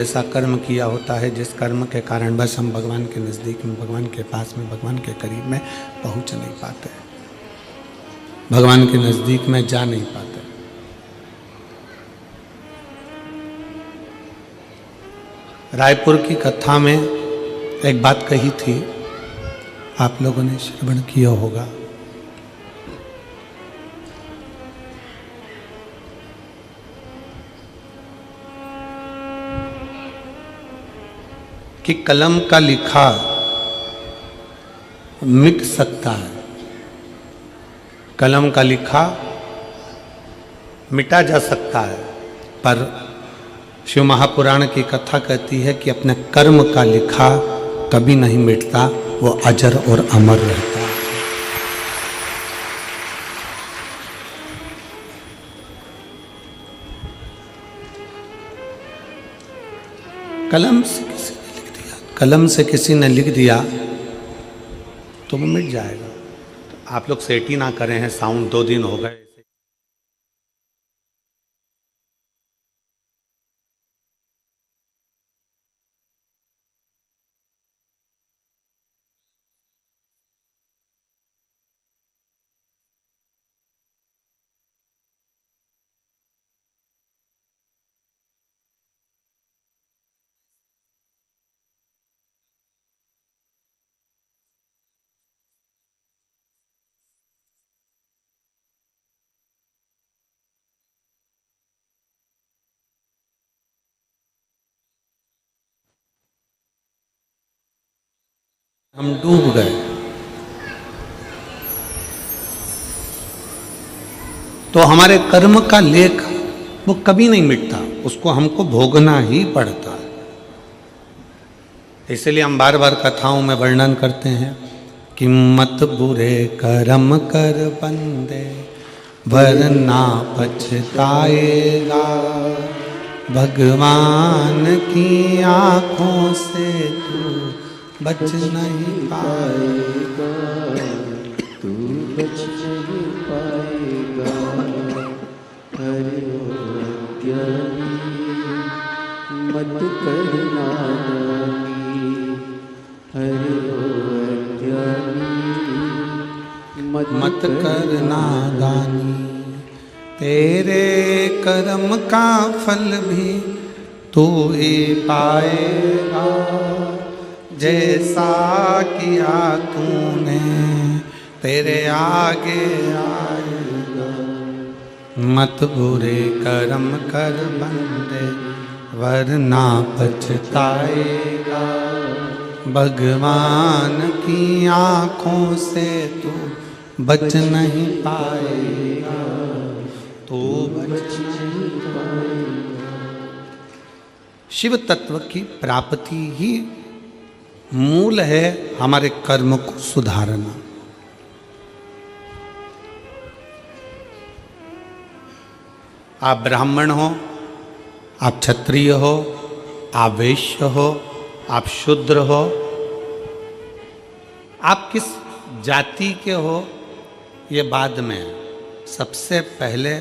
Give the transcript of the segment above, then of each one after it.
ऐसा कर्म किया होता है जिस कर्म के कारण बस हम भगवान के नज़दीक में, भगवान के पास में, भगवान के करीब में पहुंच नहीं पाते, भगवान के नज़दीक में जा नहीं पाते। रायपुर की कथा में एक बात कही थी, आप लोगों ने श्रवण किया होगा। कि कलम का लिखा मिट सकता है, कलम का लिखा मिटा जा सकता है, पर शिव महापुराण की कथा कहती है कि अपने कर्म का लिखा कभी नहीं मिटता, वो अजर और अमर रहता है। कलम से किसी ने लिख दिया तो वो मिट जाएगा। तो आप लोग सेट ही ना करें हैं, साउंड 2 दिन हो गए। हम डूब गए तो हमारे कर्म का लेख वो कभी नहीं मिटता, उसको हमको भोगना ही पड़ता है। इसलिए हम बार बार कथाओं में वर्णन करते हैं कि मत बुरे कर्म कर बंदे वरना पछताएगा, भगवान की आंखों से तू बच नहीं पाएगा, तू बच नहीं पाएगा। हरे अज्ञानी मत करना दानी, हरे अज्ञानी मत करना दानी, तेरे कर्म का फल भी तू ही पाएगा, जैसा किया तूने तेरे आगे आएगा। मत बुरे कर्म कर बंदे वरना पछताएगा, भगवान की आंखों से तू बच नहीं पाएगा, तू बच नहीं पाएगा। शिव तत्व की प्राप्ति ही मूल है हमारे कर्म को सुधारना। आप ब्राह्मण हो, आप क्षत्रिय हो, आप वैश्य हो, आप शूद्र हो, आप किस जाति के हो ये बाद में है। सबसे पहले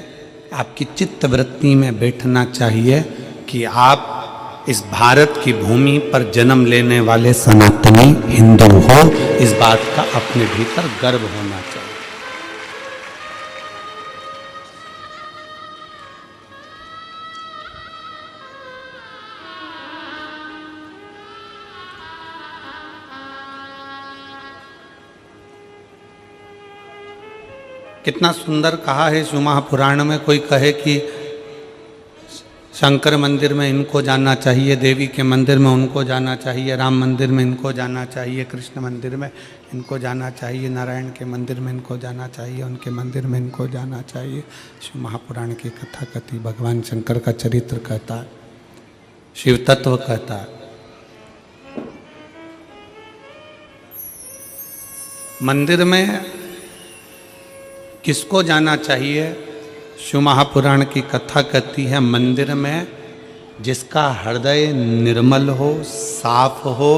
आपकी चित्त वृत्ति में बैठना चाहिए कि आप इस भारत की भूमि पर जन्म लेने वाले सनातनी हिंदू हो। इस बात का अपने भीतर गर्व होना चाहिए। कितना सुंदर कहा है शिव महापुराण में। कोई कहे कि शंकर मंदिर में इनको जाना चाहिए, देवी के मंदिर में उनको जाना चाहिए, राम मंदिर में इनको जाना चाहिए, कृष्ण मंदिर में इनको जाना चाहिए, नारायण के मंदिर में इनको जाना चाहिए, उनके मंदिर में इनको जाना चाहिए। शिव महापुराण की कथा कहती, भगवान शंकर का चरित्र कहता है, शिव तत्व कहता है। मंदिर में किसको जाना चाहिए? शिव महापुराण की कथा कहती है, मंदिर में जिसका हृदय निर्मल हो, साफ हो,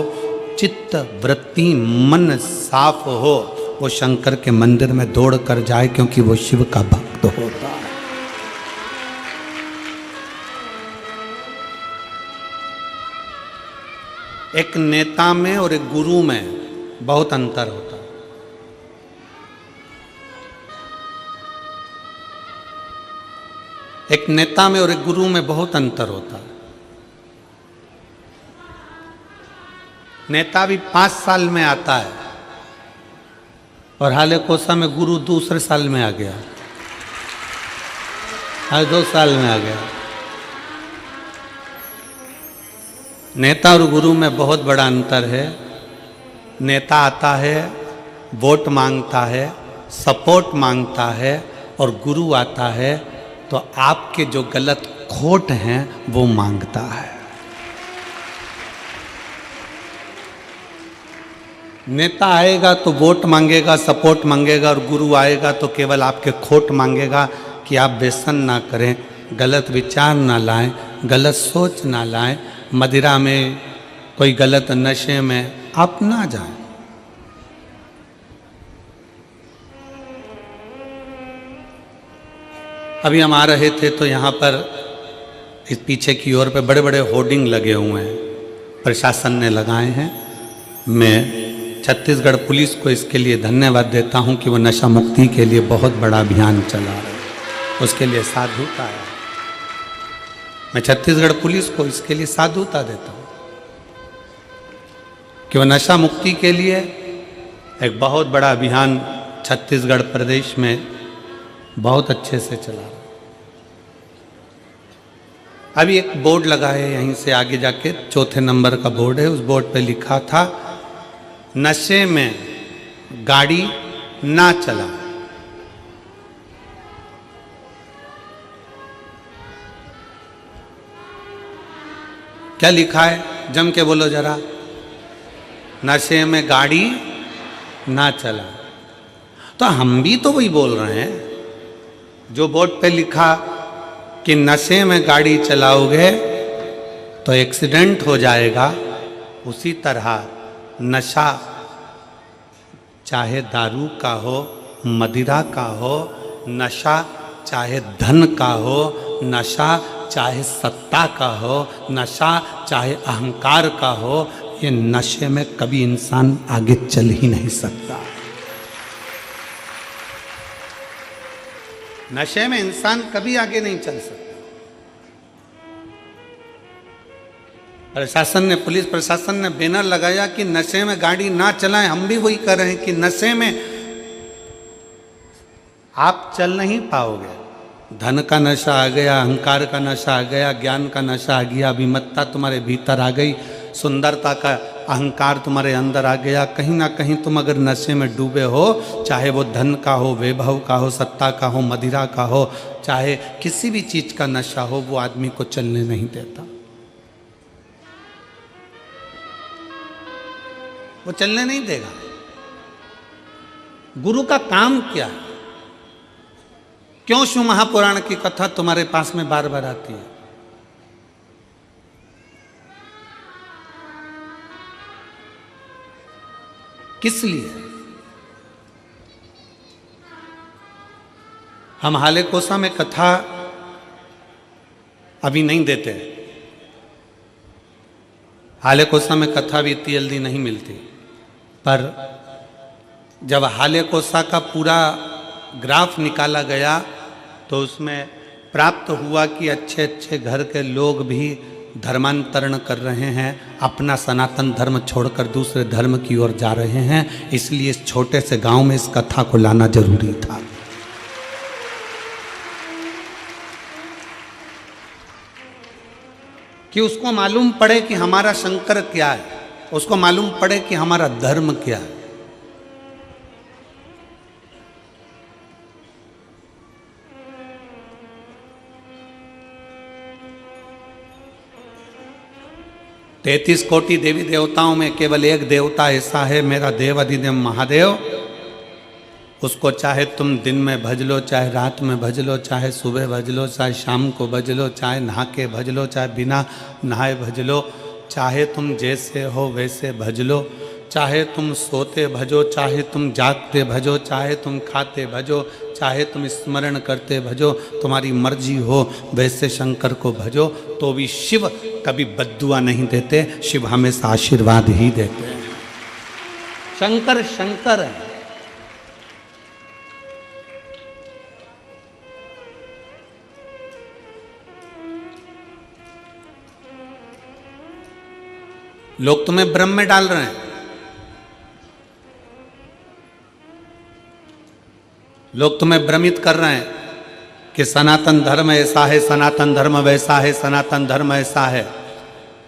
चित्त वृत्ति मन साफ हो, वो शंकर के मंदिर में दौड़ कर जाए, क्योंकि वो शिव का भक्त होता है। एक नेता में और एक गुरु में बहुत अंतर होता है। एक नेता में और एक गुरु में बहुत अंतर होता है। नेता भी 5 साल में आता है और हाले कोसा में गुरु दूसरे साल में आ गया, हर 2 साल में आ गया। नेता और गुरु में बहुत बड़ा अंतर है। नेता आता है, वोट मांगता है, सपोर्ट मांगता है, और गुरु आता है तो आपके जो गलत खोट हैं वो मांगता है। नेता आएगा तो वोट मांगेगा, सपोर्ट मांगेगा, और गुरु आएगा तो केवल आपके खोट मांगेगा कि आप व्यसन ना करें, गलत विचार ना लाएं, गलत सोच ना लाएं, मदिरा में कोई गलत नशे में आप ना जाएं। अभी हम आ रहे थे तो यहाँ पर इस पीछे की ओर पे बड़े बड़े होर्डिंग लगे हुए हैं, प्रशासन ने लगाए हैं। मैं छत्तीसगढ़ पुलिस को इसके लिए धन्यवाद देता हूँ कि वो नशा मुक्ति के लिए बहुत बड़ा अभियान चला रहे हैं, उसके लिए साधुता है। मैं छत्तीसगढ़ पुलिस को इसके लिए साधुता देता हूँ कि वो नशा मुक्ति के लिए एक बहुत बड़ा अभियान छत्तीसगढ़ प्रदेश में बहुत अच्छे से चला रहा। अभी एक बोर्ड लगा है यहीं से आगे जाके, 4थे नंबर का बोर्ड है, उस बोर्ड पे लिखा था नशे में गाड़ी ना चला। क्या लिखा है, जम के बोलो जरा। नशे में गाड़ी ना चला। तो हम भी तो वही बोल रहे हैं जो बोर्ड पे लिखा कि नशे में गाड़ी चलाओगे तो एक्सीडेंट हो जाएगा, उसी तरह नशा चाहे दारू का हो, मदिरा का हो, नशा चाहे धन का हो, नशा चाहे सत्ता का हो, नशा चाहे अहंकार का हो, ये नशे में कभी इंसान आगे चल ही नहीं सकता। नशे में इंसान कभी आगे नहीं चल सकता। प्रशासन ने, पुलिस प्रशासन ने बैनर लगाया कि नशे में गाड़ी ना चलाएं। हम भी वही कर रहे हैं कि नशे में आप चल नहीं पाओगे। धन का नशा आ गया, अहंकार का नशा आ गया, ज्ञान का नशा आ गया, अभिमत्ता तुम्हारे भीतर आ गई, सुंदरता का अहंकार तुम्हारे अंदर आ गया। कहीं ना कहीं तुम अगर नशे में डूबे हो, चाहे वो धन का हो, वैभव का हो, सत्ता का हो, मदिरा का हो, चाहे किसी भी चीज का नशा हो, वो आदमी को चलने नहीं देता। वो चलने नहीं देगा। गुरु का काम क्या है? क्यों शिव महापुराण की कथा तुम्हारे पास में बार बार आती है? किस लिए? हम हाले कोसा में कथा अभी नहीं देते। हाले कोसा में कथा भी इतनी जल्दी नहीं मिलती, पर जब हाले कोसा का पूरा ग्राफ निकाला गया तो उसमें प्राप्त हुआ कि अच्छे अच्छे घर के लोग भी धर्मांतरण कर रहे हैं, अपना सनातन धर्म छोड़कर दूसरे धर्म की ओर जा रहे हैं। इसलिए इस छोटे से गांव में इस कथा को लाना जरूरी था। कि उसको मालूम पड़े कि हमारा शंकर क्या है, उसको मालूम पड़े कि हमारा धर्म क्या है। तैतीस कोटि देवी देवताओं में केवल एक देवता ऐसा है, मेरा देव अधिदेव महादेव। उसको चाहे तुम दिन में भज लो, चाहे रात में भज लो, चाहे सुबह भज लो, चाहे शाम को भज लो, चाहे नहा के भज लो, चाहे बिना नहाए भज लो, चाहे तुम जैसे हो वैसे भज लो, चाहे तुम सोते भजो, चाहे तुम जागते भजो, चाहे तुम खाते भजो, चाहे तुम स्मरण करते भजो, तुम्हारी मर्जी हो वैसे शंकर को भजो। तो भी शिव कभी बद्दुआ नहीं देते, शिव हमेशा आशीर्वाद ही देते हैं। शंकर शंकर है। लोग तुम्हें भ्रम में डाल रहे हैं, लोग तुम्हें भ्रमित कर रहे हैं कि सनातन धर्म ऐसा है, सनातन धर्म वैसा है, सनातन धर्म ऐसा है।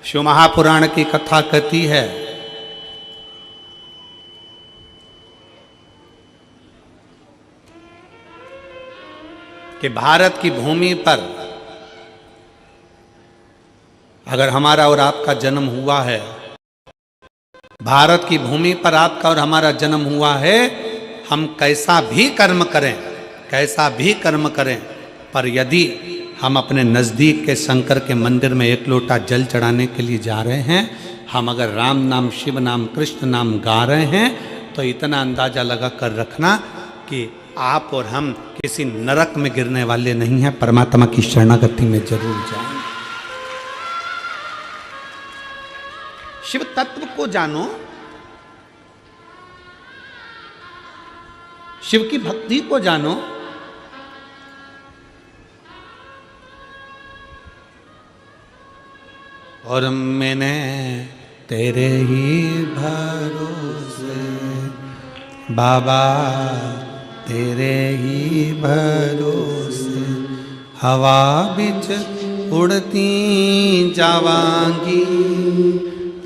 शिव महापुराण की कथा कहती है कि भारत की भूमि पर अगर हमारा और आपका जन्म हुआ है, भारत की भूमि पर आपका और हमारा जन्म हुआ है, हम कैसा भी कर्म करें, कैसा भी कर्म करें, पर यदि हम अपने नज़दीक के शंकर के मंदिर में एक लोटा जल चढ़ाने के लिए जा रहे हैं, हम अगर राम नाम, शिव नाम, कृष्ण नाम गा रहे हैं, तो इतना अंदाज़ा लगा कर रखना कि आप और हम किसी नरक में गिरने वाले नहीं हैं, परमात्मा की शरणागति में जरूर जाएंगे। शिव तत्व को जानो, शिव की भक्ति को जानो। और मैंने तेरे ही भरोसे बाबा, तेरे ही भरोसे हवा बिच उड़ती जावांगी,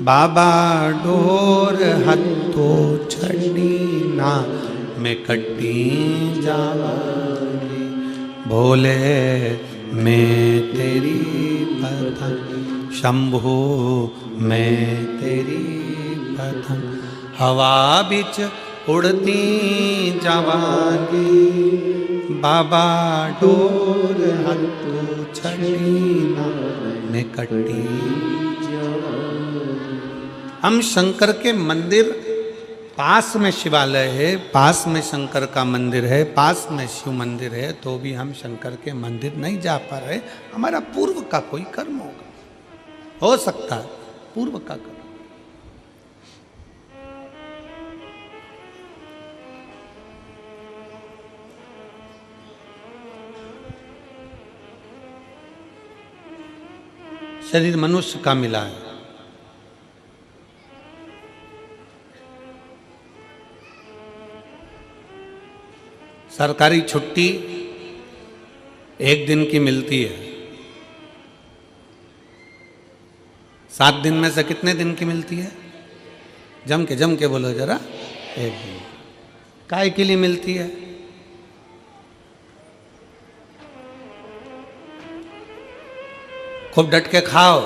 बाबा डोर हथो छड़ी ना मैं कटी जावांगी, भोले मैं तेरी पतंग, शंभु मैं तेरी पतंग, हवा बिच उड़ती जावांगी, बाबा डोर हथो छड़ी ना मैं कटी। हम शंकर के मंदिर, पास में शिवालय है, पास में शंकर का मंदिर है, पास में शिव मंदिर है, तो भी हम शंकर के मंदिर नहीं जा पा रहे। हमारा पूर्व का कोई कर्म होगा, हो सकता है पूर्व का कर्म। शरीर मनुष्य का मिला है, सरकारी छुट्टी एक दिन की मिलती है, 7 दिन में से कितने दिन की मिलती है? जम के बोलो जरा। एक दिन। काय के लिए मिलती है? खूब डट के खाओ,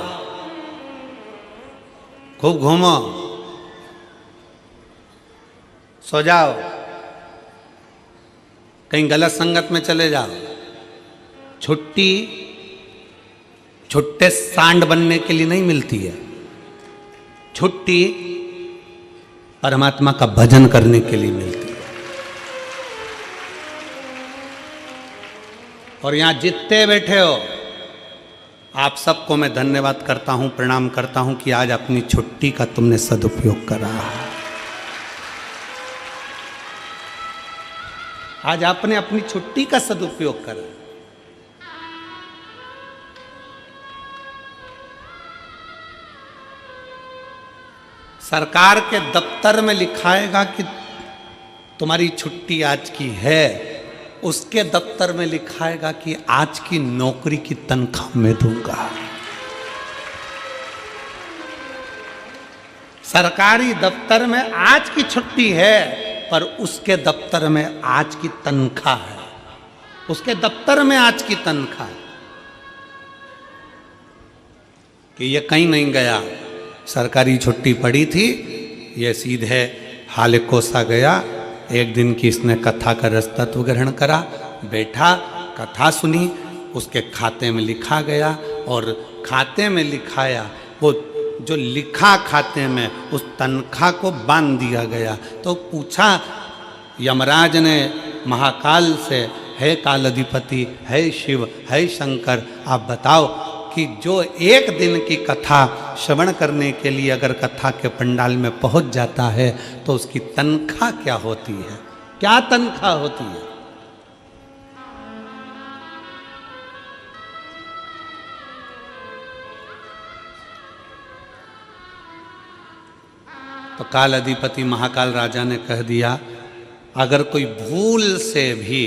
खूब घूमो, सो जाओ, कहीं गलत संगत में चले जाओ। छुट्टी छुट्टे सांड बनने के लिए नहीं मिलती है, छुट्टी परमात्मा का भजन करने के लिए मिलती है। और यहां जितने बैठे हो, आप सबको मैं धन्यवाद करता हूं, प्रणाम करता हूं कि आज अपनी छुट्टी का तुमने सदुपयोग करा। आज आपने अपनी छुट्टी का सदुपयोग करा। सरकार के दफ्तर में लिखाएगा कि तुम्हारी छुट्टी आज की है, उसके दफ्तर में लिखाएगा कि आज की नौकरी की तनख्वाह मैं दूंगा। सरकारी दफ्तर में आज की छुट्टी है, पर उसके दफ्तर में आज की तनख्वाह है, उसके दफ्तर में आज की तनख्वाह है। कि ये कहीं नहीं गया, सरकारी छुट्टी पड़ी थी, ये सीधे हालेकोसा गया। एक दिन की इसने कथा का रसतत्व ग्रहण करा, बैठा, कथा सुनी, उसके खाते में लिखा गया, और खाते में लिखाया, वो जो लिखा खाते में उस तनख्वाह को बांध दिया गया। तो पूछा यमराज ने महाकाल से, है काल अधिपति, है शिव, है शंकर, आप बताओ कि जो एक दिन की कथा श्रवण करने के लिए अगर कथा के पंडाल में पहुंच जाता है तो उसकी तनख्वाह क्या होती है, क्या तनख्वाह होती है। तो काल अधिपति महाकाल राजा ने कह दिया, अगर कोई भूल से भी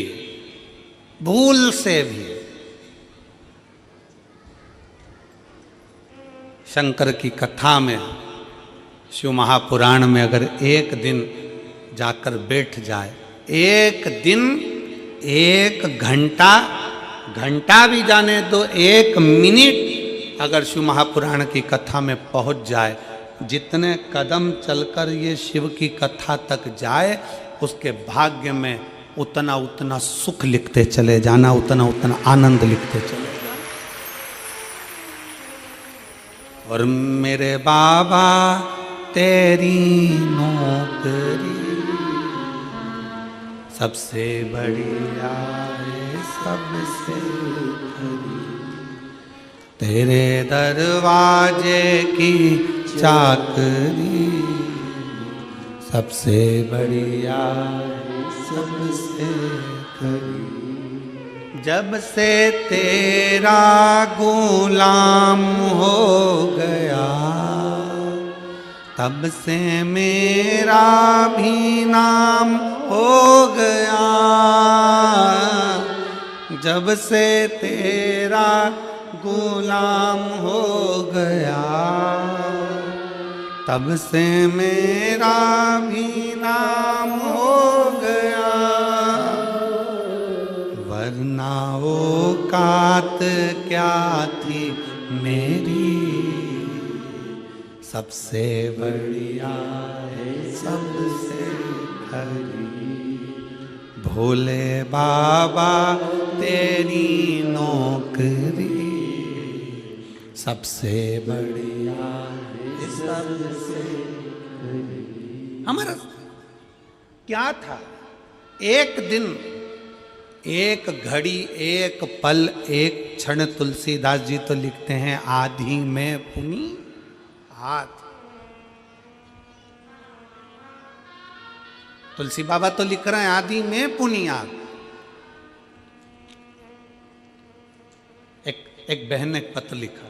शंकर की कथा में, शिव महापुराण में अगर एक दिन जाकर बैठ जाए, एक दिन, एक घंटा भी जाने दो, एक मिनट अगर शिव महापुराण की कथा में पहुंच जाए, जितने कदम चलकर ये शिव की कथा तक जाए उसके भाग्य में उतना उतना सुख लिखते चले जाना, उतना उतना आनंद लिखते चले जाना। और मेरे बाबा तेरी नौकरी सबसे बढ़िया है, सबसे खरी, तेरे दरवाजे की चाकरी सबसे बढ़िया सबसे खरी। जब से तेरा गुलाम हो गया तब से मेरा भी नाम हो गया। जब से तेरा गुलाम हो गया तब से मेरा भी नाम हो गया। वरना औकात क्या थी मेरी, सबसे बढ़िया है सबसे खरी। भोले बाबा तेरी नौकरी सबसे बढ़िया है सबसे खरी। हमारा क्या था, एक दिन, एक घड़ी, एक पल, एक क्षण। तुलसीदास जी तो लिखते हैं आधी में पुनी हाथ। तुलसी बाबा तो लिख रहे हैं आदि में पुनियाद। एक बहन ने एक पत्र लिखा,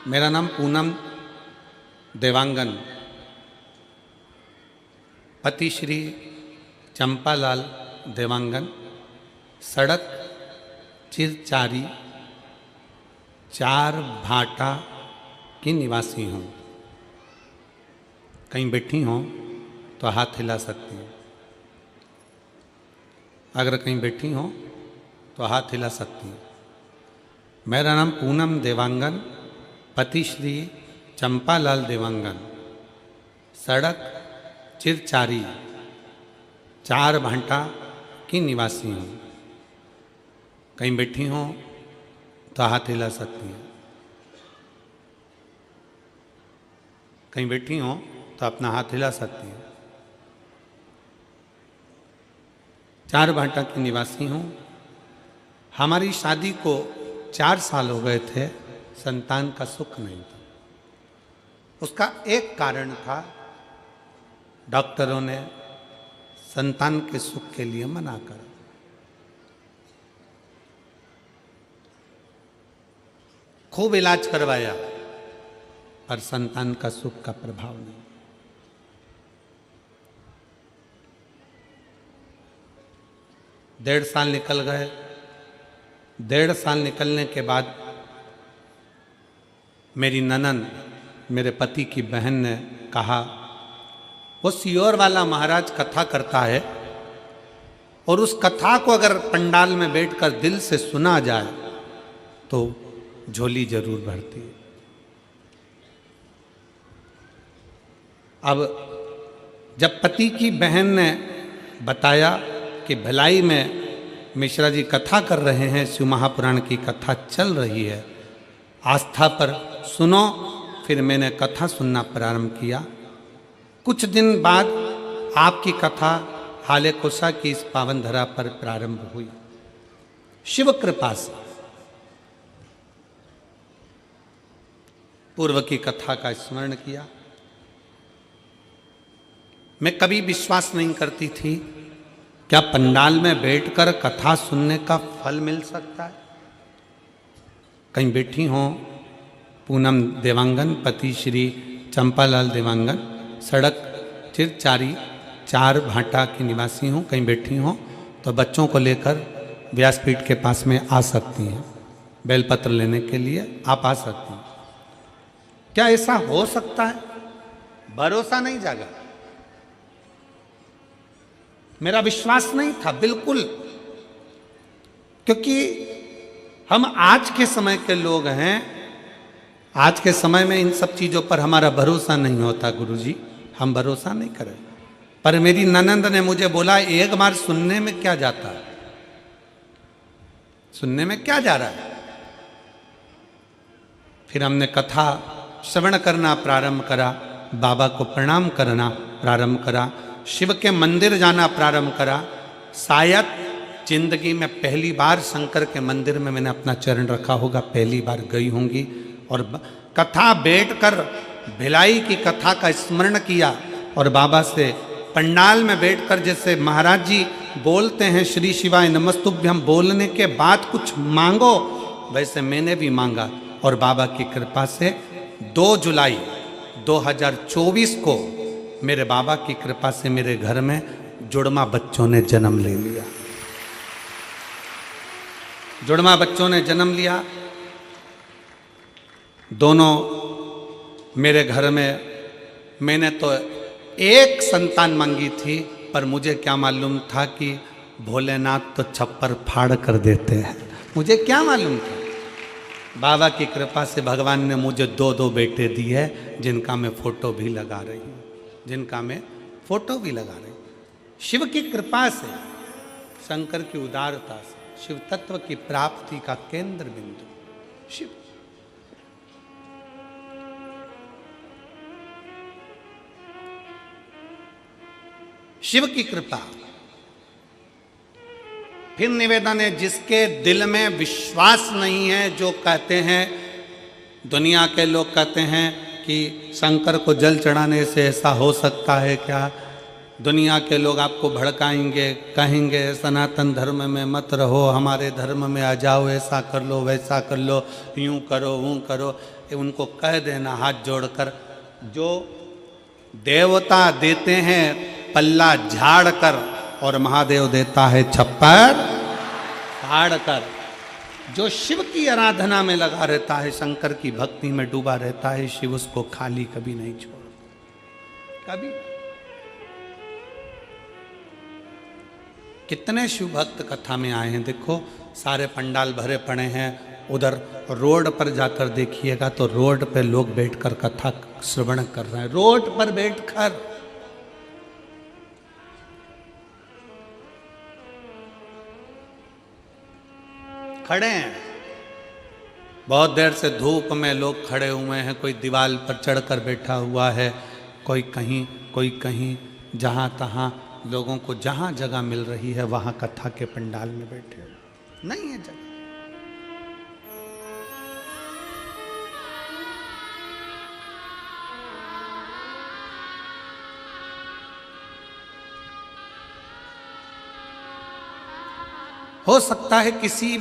मेरा नाम पूनम देवांगन, पति श्री चंपालाल देवांगन, सड़क चिरचारी 4 भाटा की निवासी हूँ। कहीं बैठी हो तो हाथ हिला सकती हैं, अगर कहीं बैठी हो तो हाथ हिला सकती हैं। मेरा नाम पूनम देवांगन, पति श्री चंपालाल देवांगन, सड़क चिरचारी 4 भाटा की निवासी हूँ। कहीं बैठी हो तो हाथ हिला सकती हैं, कहीं बैठी हो तो अपना हाथ हिला सकती हैं। 4 भाटा की निवासी हूँ। हमारी शादी को 4 साल हो गए थे, संतान का सुख नहीं था। उसका एक कारण था, डॉक्टरों ने संतान के सुख के लिए मना करा। खूब इलाज करवाया पर संतान का सुख का प्रभाव नहीं। डेढ़ साल निकल गए। 1.5 साल निकलने के बाद मेरी ननन, मेरे पति की बहन ने कहा, वो सियोर वाला महाराज कथा करता है और उस कथा को अगर पंडाल में बैठकर दिल से सुना जाए तो झोली जरूर भरती है। अब जब पति की बहन ने बताया कि भिलाई में मिश्रा जी कथा कर रहे हैं, शिव महापुराण की कथा चल रही है, आस्था पर सुनो, फिर मैंने कथा सुनना प्रारंभ किया। कुछ दिन बाद आपकी कथा हाले कुशा की इस पावन धरा पर प्रारंभ हुई। शिव कृपा से पूर्व की कथा का स्मरण किया। मैं कभी विश्वास नहीं करती थी क्या पंडाल में बैठकर कथा सुनने का फल मिल सकता है। कहीं बैठी हो पूनम देवांगन, पति श्री चंपालाल देवांगन, सड़क चिरचारी 4 भाटा की निवासी हूँ, कहीं बैठी हो तो बच्चों को लेकर व्यासपीठ के पास में आ सकती हैं, बेलपत्र लेने के लिए आप आ सकती हैं। क्या ऐसा हो सकता है? भरोसा नहीं जागा, मेरा विश्वास नहीं था बिल्कुल, क्योंकि हम आज के समय के लोग हैं। आज के समय में इन सब चीजों पर हमारा भरोसा नहीं होता गुरुजी, हम भरोसा नहीं करें। पर मेरी ननंद ने मुझे बोला एक बार सुनने में क्या जाता है, सुनने में क्या जा रहा है। फिर हमने कथा श्रवण करना प्रारंभ करा, बाबा को प्रणाम करना प्रारंभ करा, शिव के मंदिर जाना प्रारंभ करा। शायद जिंदगी में पहली बार शंकर के मंदिर में मैंने अपना चरण रखा होगा, पहली बार गई होंगी। और कथा बैठकर भिलाई की कथा का स्मरण किया और बाबा से पंडाल में बैठकर जैसे महाराज जी बोलते हैं श्री शिवाय नमस्तुभ्यम, बोलने के बाद कुछ मांगो, वैसे मैंने भी मांगा। और बाबा की कृपा से 2 जुलाई 2024 को मेरे बाबा की कृपा से मेरे घर में जुड़वा बच्चों ने जन्म ले लिया। जुड़वा बच्चों ने जन्म लिया। दोनों मेरे घर में, मैंने तो एक संतान मांगी थी, पर मुझे क्या मालूम था कि भोलेनाथ तो छप्पर फाड़ कर देते हैं। मुझे क्या मालूम था। बाबा की कृपा से भगवान ने मुझे 2 बेटे दिए, जिनका मैं फोटो भी लगा रही हूँ, जिनका मैं फोटो भी लगा रही हूँ। शिव की कृपा से, शंकर की उदारता से, शिव तत्व की प्राप्ति का केंद्र बिंदु शिव। शिव की कृपा। फिर निवेदन है, जिसके दिल में विश्वास नहीं है, जो कहते हैं, दुनिया के लोग कहते हैं कि शंकर को जल चढ़ाने से ऐसा हो सकता है क्या, दुनिया के लोग आपको भड़काएंगे, कहेंगे सनातन धर्म में मत रहो, हमारे धर्म में आ जाओ, ऐसा कर लो वैसा कर लो, यूं करो वो करो। उनको कह देना हाथ जोड़कर, जो देवता देते हैं पल्ला झाड़ कर और महादेव देता है छप्पर फाड़ कर। जो शिव की आराधना में लगा रहता है, शंकर की भक्ति में डूबा रहता है, शिव उसको खाली कभी नहीं छोड़ता, कभी। कितने शिव भक्त कथा में आए हैं, देखो सारे पंडाल भरे पड़े हैं। उधर रोड पर जाकर देखिएगा तो रोड पे लोग बैठकर कथा श्रवण कर रहे हैं, रोड पर बैठकर। खड़े हैं, बहुत देर से धूप में लोग खड़े हुए हैं, कोई दीवार पर चढ़कर बैठा हुआ है, कोई कहीं, जहाँ तहाँ लोगों को जहाँ जगह मिल रही है वहाँ कथा के पंडाल में बैठे हो। नहीं है जगह। हो सकता है किसी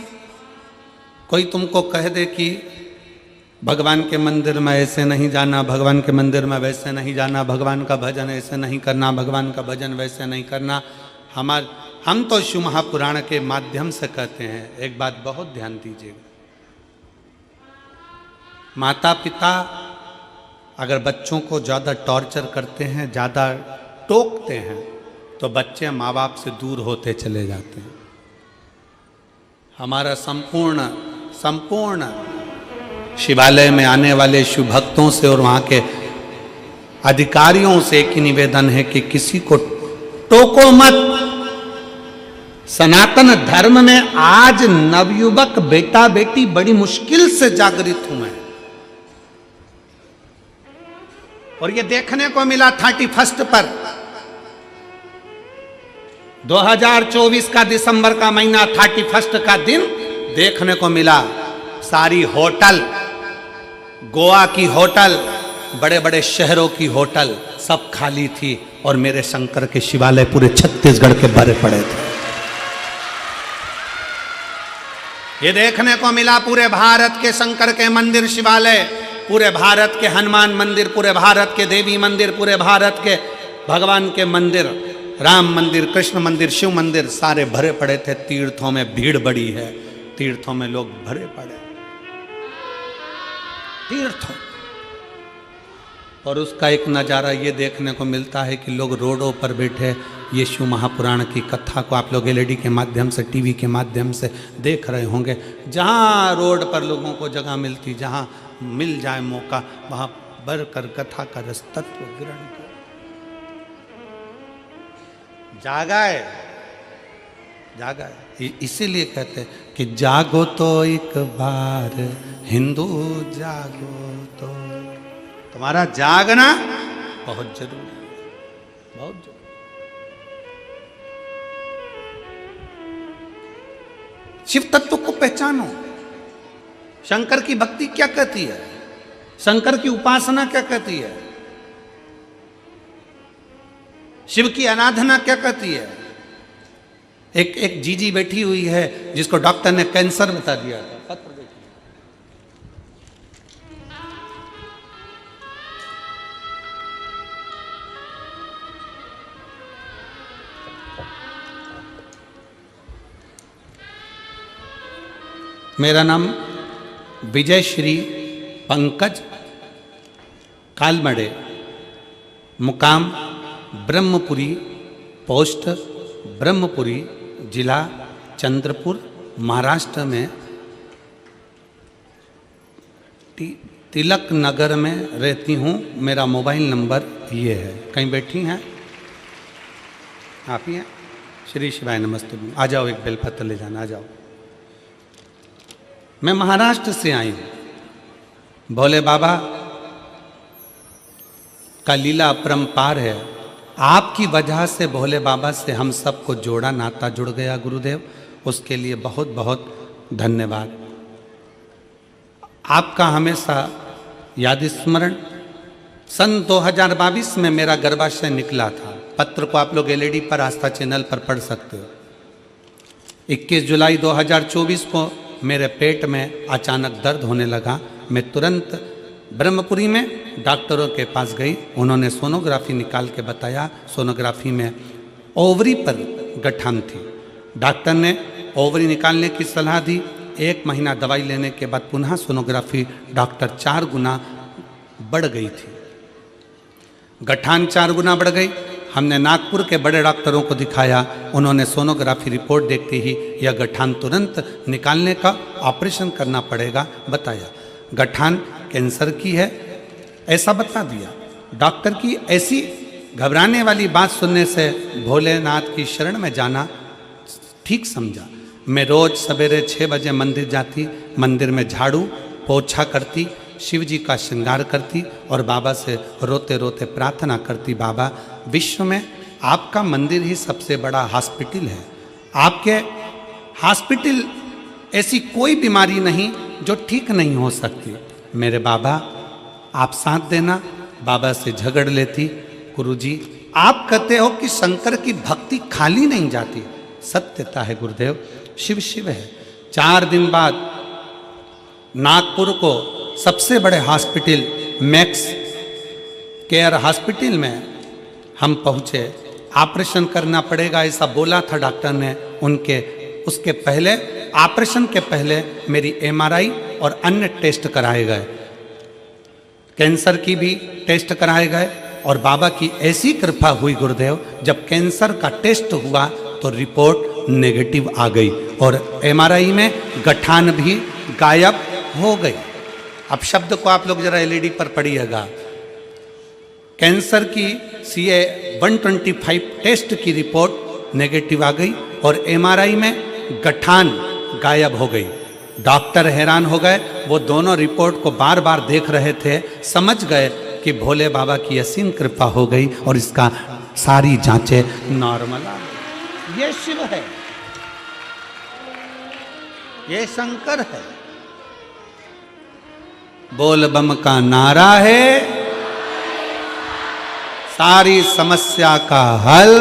कोई तुमको कह दे कि भगवान के मंदिर में ऐसे नहीं जाना, भगवान के मंदिर में वैसे नहीं जाना, भगवान का भजन ऐसे नहीं करना, भगवान का भजन वैसे नहीं करना। हम तो शिव महापुराण के माध्यम से कहते हैं, एक बात बहुत ध्यान दीजिएगा, माता पिता अगर बच्चों को ज़्यादा टॉर्चर करते हैं, ज़्यादा टोकते हैं, तो बच्चे माँ बाप से दूर होते चले जाते हैं। हमारा संपूर्ण शिवालय में आने वाले शिव भक्तों से और वहाँ के अधिकारियों से एक ही निवेदन है कि किसी को टोको मत। सनातन धर्म में आज नवयुवक बेटा बेटी बड़ी मुश्किल से जागृत हुए हैं। और ये देखने को मिला 31 पर 2024 का दिसंबर का महीना 31 का दिन देखने को मिला। सारी होटल, गोवा की होटल, बड़े बड़े शहरों की होटल सब खाली थी और मेरे शंकर के शिवालय पूरे छत्तीसगढ़ के भरे पड़े थे। ये देखने को मिला पूरे भारत के शंकर के मंदिर शिवालय, पूरे भारत के हनुमान मंदिर, पूरे भारत के देवी मंदिर, पूरे भारत के भगवान के मंदिर, राम मंदिर, कृष्ण मंदिर, शिव मंदिर सारे भरे पड़े थे। तीर्थों में भीड़ बड़ी है, तीर्थों में लोग भरे पड़े तीर्थों। और उसका एक नज़ारा ये देखने को मिलता है कि लोग रोडों पर बैठे यीशु महापुराण की कथा को आप लोग एलईडी के माध्यम से, टीवी के माध्यम से देख रहे होंगे। जहाँ रोड पर लोगों को जगह मिलती, जहाँ मिल जाए मौका, वहाँ बढ़कर कथा का रस तत्व ग्रहण कर। जागा है, इसीलिए कहते हैं कि जागो तो एक बार हिंदू जागो तो। तुम्हारा जागना बहुत जरूरी है, बहुत जरूरी। शिव तत्व को पहचानो। शंकर की भक्ति क्या कहती है, शंकर की उपासना क्या कहती है, शिव की आराधना क्या कहती है। एक जीजी बैठी हुई है जिसको डॉक्टर ने कैंसर बता दिया था। पत्र देखिए, मेरा नाम विजय श्री पंकज कालमड़े, मुकाम ब्रह्मपुरी, पोस्ट ब्रह्मपुरी, जिला चंद्रपुर, महाराष्ट्र में तिलक नगर में रहती हूँ। मेरा मोबाइल नंबर ये है। कहीं बैठी हैं आप ही हैं? श्री शिवाय नमस्ते। आ जाओ, एक बेलपत्र ले जाना, आ जाओ। मैं महाराष्ट्र से आई हूँ। भोले बाबा का लीला अपरंपार है। आपकी वजह से भोले बाबा से हम सबको जोड़ा, नाता जुड़ गया गुरुदेव, उसके लिए बहुत बहुत धन्यवाद। आपका हमेशा याद स्मरण। सन 2022 में मेरा गर्भाशय निकला था। पत्र को आप लोग एलईडी पर आस्था चैनल पर पढ़ सकते हो। 21 जुलाई 2024 को मेरे पेट में अचानक दर्द होने लगा। मैं तुरंत ब्रह्मपुरी में डॉक्टरों के पास गई। उन्होंने सोनोग्राफी निकाल के बताया, सोनोग्राफी में ओवरी पर गठान थी। डॉक्टर ने ओवरी निकालने की सलाह दी। 1 महीना दवाई लेने के बाद पुनः सोनोग्राफी डॉक्टर 4 गुना बढ़ गई थी। गठान 4 गुना बढ़ गई। हमने नागपुर के बड़े डॉक्टरों को दिखाया। उन्होंने सोनोग्राफी रिपोर्ट देखते ही यह गठान तुरंत निकालने का ऑपरेशन करना पड़ेगा बताया। गठान कैंसर की है ऐसा बता दिया। डॉक्टर की ऐसी घबराने वाली बात सुनने से भोलेनाथ की शरण में जाना ठीक समझा। मैं रोज सवेरे 6 बजे मंदिर जाती, मंदिर में झाड़ू पोछा करती, शिव जी का श्रृंगार करती और बाबा से रोते रोते प्रार्थना करती, बाबा विश्व में आपका मंदिर ही सबसे बड़ा हॉस्पिटल है। आपके हॉस्पिटल ऐसी कोई बीमारी नहीं जो ठीक नहीं हो सकती। मेरे बाबा आप साथ देना। बाबा से झगड़ लेती, गुरुजी आप कहते हो कि शंकर की भक्ति खाली नहीं जाती। सत्यता है गुरुदेव, शिव शिव है। 4 दिन बाद नागपुर को सबसे बड़े हॉस्पिटल मैक्स केयर हॉस्पिटल में हम पहुँचे। ऑपरेशन करना पड़ेगा ऐसा बोला था डॉक्टर ने। उसके पहले ऑपरेशन के पहले मेरी एमआरआई और अन्य टेस्ट कराए गए, कैंसर की भी टेस्ट कराए गए। और बाबा की ऐसी कृपा हुई गुरुदेव, जब कैंसर का टेस्ट हुआ तो रिपोर्ट नेगेटिव आ गई और एमआरआई में गठान भी गायब हो गई। अब शब्द को आप लोग जरा एलईडी पर पढ़िएगा। कैंसर की CA 125 टेस्ट की रिपोर्ट नेगेटिव आ गई और MRI में गठान गायब हो गई। डॉक्टर हैरान हो गए, वो दोनों रिपोर्ट को बार बार देख रहे थे, समझ गए कि भोले बाबा की असीम कृपा हो गई और इसका सारी जांचें नॉर्मल आ गई। ये शिव है, ये शंकर है। बोल बम का नारा है, सारी समस्या का हल।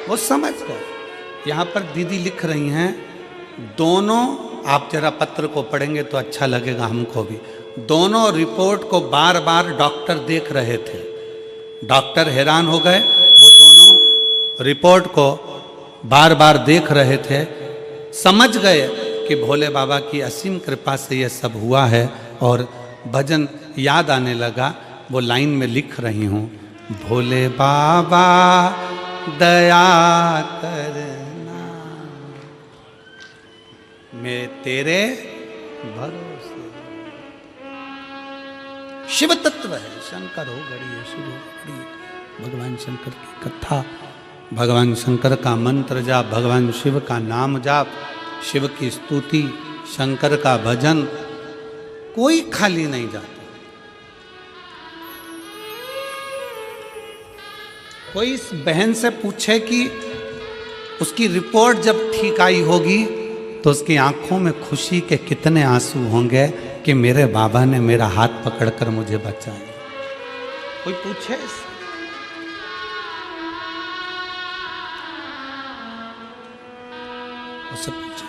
वो समझ गए। यहां पर दीदी लिख रही हैं, दोनों, आप जरा पत्र को पढ़ेंगे तो अच्छा लगेगा हमको भी। दोनों रिपोर्ट को बार बार डॉक्टर देख रहे थे। डॉक्टर हैरान हो गए, वो दोनों रिपोर्ट को बार बार देख रहे थे, समझ गए कि भोले बाबा की असीम कृपा से ये सब हुआ है। और भजन याद आने लगा, वो लाइन में लिख रही हूँ, भोले बाबा दया करना मैं तेरे भरोसे। शिव तत्व है, शंकर हो गड़ी है, शिव हो गड़ी है। भगवान शंकर की कथा, भगवान शंकर का मंत्र जाप, भगवान शिव का नाम जाप, शिव की स्तुति, शंकर का भजन, कोई खाली नहीं जाता। कोई इस बहन से पूछे कि उसकी रिपोर्ट जब ठीक आई होगी तो उसकी आंखों में खुशी के कितने आंसू होंगे कि मेरे बाबा ने मेरा हाथ पकड़कर मुझे बचाया। कोई पूछे इससे? उससे पूछे।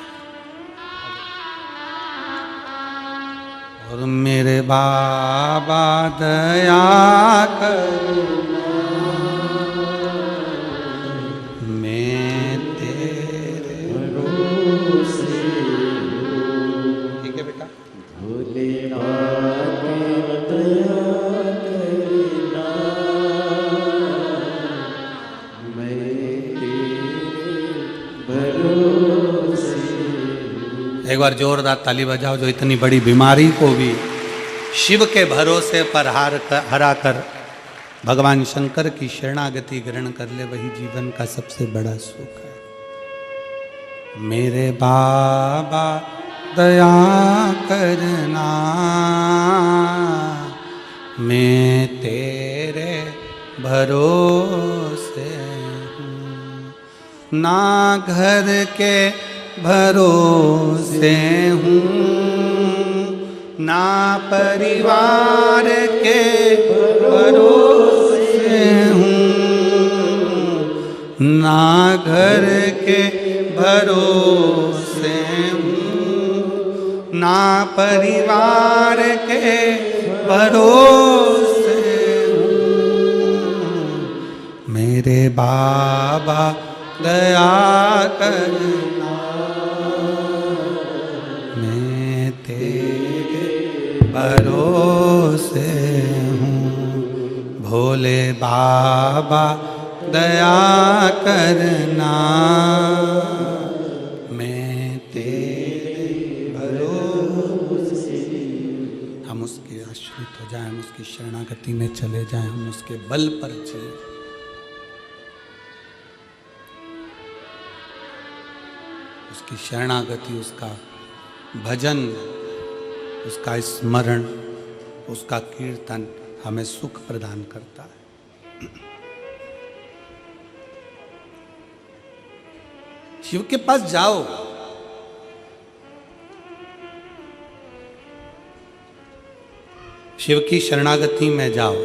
और मेरे बाबा दया कर, मैं तेरे भरोसे। ठीक है बेटा। भोले बाबा दया करना, मैं तेरे भरोसे। एक बार जोरदार ताली बजाओ, जो इतनी बड़ी बीमारी को भी शिव के भरोसे पर हरा कर भगवान शंकर की शरणागति ग्रहण कर ले, वही जीवन का सबसे बड़ा सुख है। मेरे बाबा दया करना, मैं तेरे भरोसे हूँ, ना घर के भरोसे हूँ, ना परिवार के भरोसे हूँ, ना घर के भरोसे हूँ, ना परिवार के भरोसे हूँ। मेरे बाबा दया करना, मैं तेरे भरोसे हूँ। भोले बाबा दया करना, मैं तेरे भरोसे। हम उसके आश्रित हो जाएं, हम उसकी शरणागति में चले जाएं, हम उसके बल पर चले। उसकी शरणागति, उसका भजन, उसका स्मरण, उसका कीर्तन हमें सुख प्रदान करता है। शिव के पास जाओ, शिव की शरणागति में जाओ,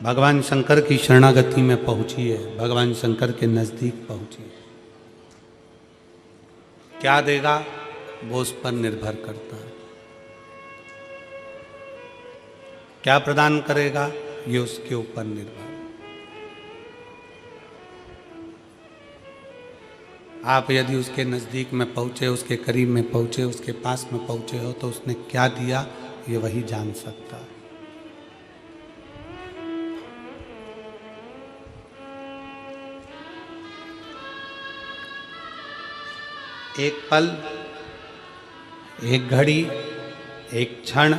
भगवान शंकर की शरणागति में पहुंचिए, भगवान शंकर के नजदीक पहुंचिए। क्या देगा वो उस पर निर्भर करता है। क्या प्रदान करेगा ये उसके ऊपर निर्भर। आप यदि उसके नज़दीक में पहुँचे, उसके करीब में पहुँचे, उसके पास में पहुँचे हो तो उसने क्या दिया ये वही जान सकता है। एक पल, एक घड़ी, एक क्षण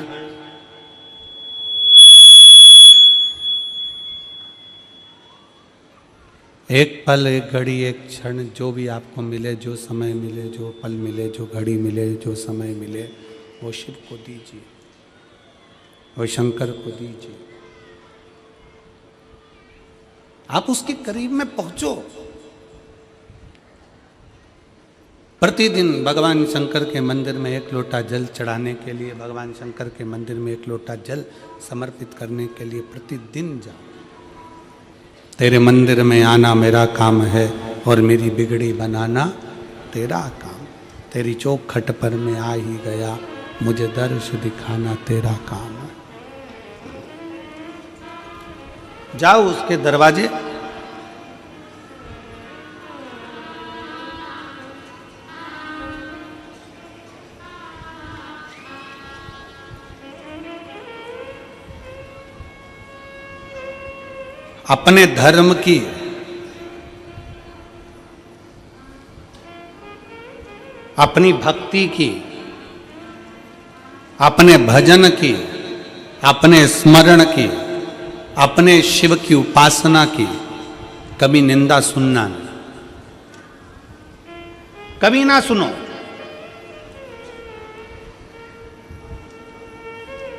एक पल, एक घड़ी, एक क्षण, जो भी आपको मिले, जो समय मिले, जो पल मिले, जो घड़ी मिले, जो समय मिले, वो शिव को दीजिए, वो शंकर को दीजिए। आप उसके करीब में पहुंचो। प्रतिदिन भगवान शंकर के मंदिर में एक लोटा जल चढ़ाने के लिए, भगवान शंकर के मंदिर में एक लोटा जल समर्पित करने के लिए प्रतिदिन जाओ। तेरे मंदिर में आना मेरा काम है और मेरी बिगड़ी बनाना तेरा काम। तेरी चौखट पर मैं आ ही गया, मुझे दर्श दिखाना तेरा काम है। जाओ उसके दरवाजे, अपने धर्म की, अपनी भक्ति की, अपने भजन की, अपने स्मरण की, अपने शिव की उपासना की कभी निंदा सुनना नहीं, कभी ना सुनो।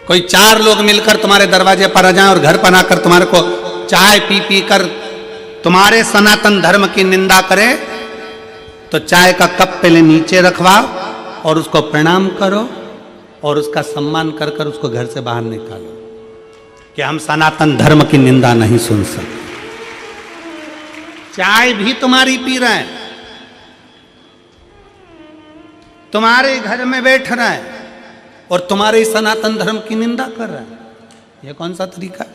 कोई चार लोग मिलकर तुम्हारे दरवाजे पर आ जाएं और घर पर आकर तुम्हारे को चाय पी पी कर तुम्हारे सनातन धर्म की निंदा करे, तो चाय का कप पहले नीचे रखवाओ और उसको प्रणाम करो और उसका सम्मान कर कर उसको घर से बाहर निकालो कि हम सनातन धर्म की निंदा नहीं सुन सकते। चाय भी तुम्हारी पी रहे हैं, तुम्हारे घर में बैठ रहे हैं और तुम्हारे सनातन धर्म की निंदा कर रहे हैं। यह कौन सा तरीका है?